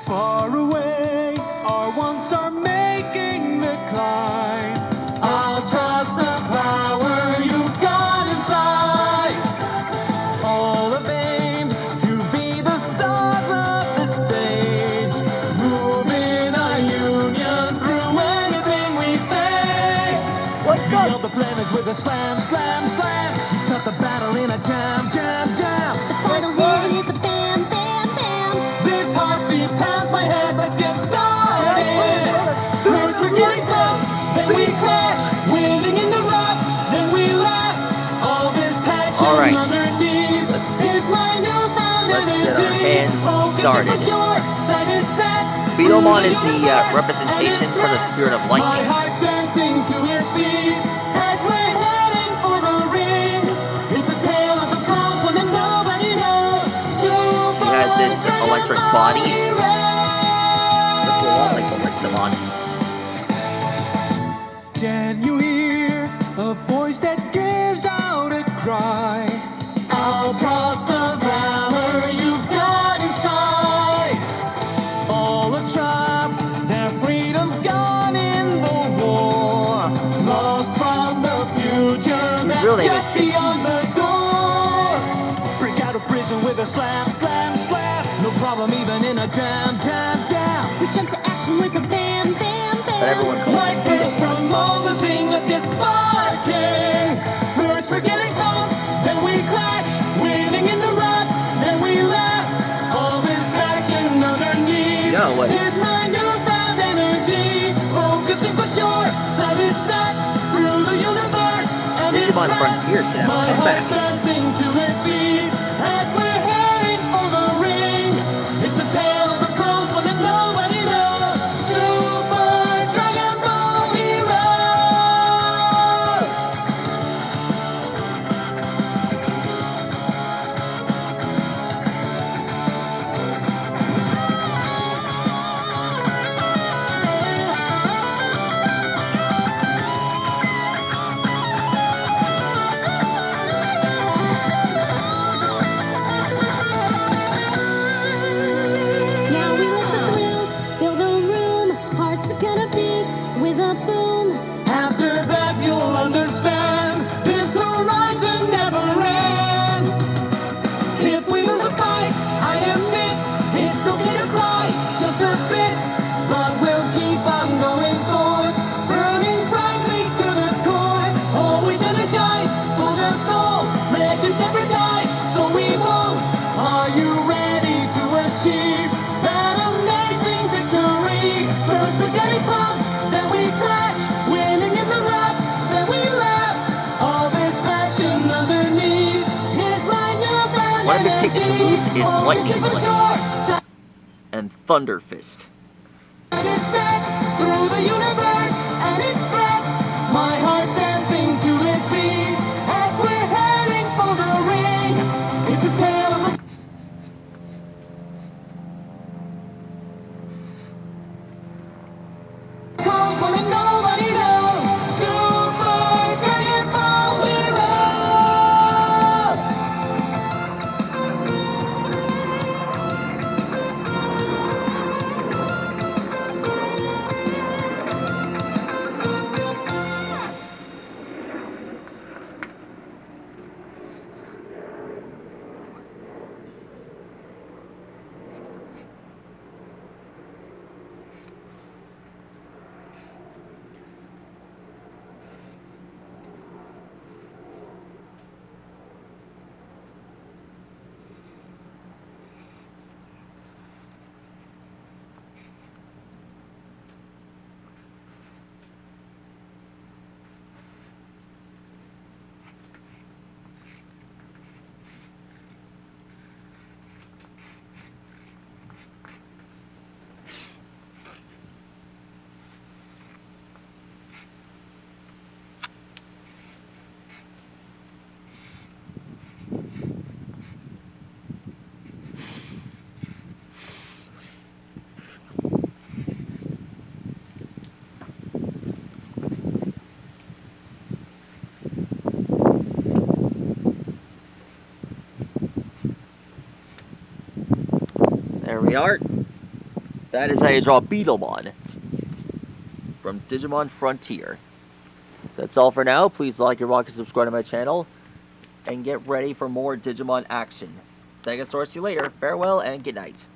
Far away, our wants are making the climb. I'll trust the power you've got inside. All of aim to be the stars of the stage. Moving our union through anything we face. Feel the planets with a slam, slam, slam. Start the battle in a jam, jam, jam. The final hit is a bam, bam, bam. This heartbeat pounds my head, let's get started. First we're getting bumped, then we crash. Winning in the rough, then we laugh. All this passion underneath is my newfound energy. Let's get our hands started. BEETLEMON is the representation for the spirit of lightning. My heart's dancing to its beat as we're heading for the ring. It's a tale of the pros when nobody knows. He has this electric body. Looks a lot like the BEETLEMON. Can you hear a voice that gives out a cry? I'll trust the valor you've got inside. All are trapped, their freedom gone in the war. Lost from the future that's just beyond the door. Break out of prison with a slam, slam, slam. No problem even in a jam, jam, jam. We jump to action with a bam, bam, bam. But everyone calls Like this from all the scene, let's get sparking. First we're getting bumped, then we clash. Winning in the rut, then we laugh. All this passion underneath is my newfound energy. Focusing for sure, sun is set through the universe. And it's Digimon Frontiers now. my I'm back. heart's dancing to its beat as we're heading for the ring. It's a tale of the pros when nobody knows. Super Dragon Ball Hero. Now we let the thrills fill the room. Hearts are gonna beat with a boom. After that you'll understand this horizon never ends. If we lose a fight, I admit it's okay to cry just a bit, but we'll keep on going forward, burning brightly to the core. Always energized for the goal. Let's just never die, so we won't. Are you ready to achieve that amazing victory? First we're getting pumped, then we clash. Winning in the rut, then we laugh. All this passion underneath is my newfound One of his signature moves is Lightning Focusing for Blitz sure. and Thunder Fist. And it sets through the universe and it spreads. My heart's dancing to its beat as we're heading for the ring. It's a tale of the pros when nobody knows. Super Dragon Ball Hero. we are. That is how you draw Beetlemon from Digimon Frontier. That's all for now. Please like your rock and subscribe to my channel. And get ready for more Digimon action. Stegosaurus, see you later. Farewell and good night.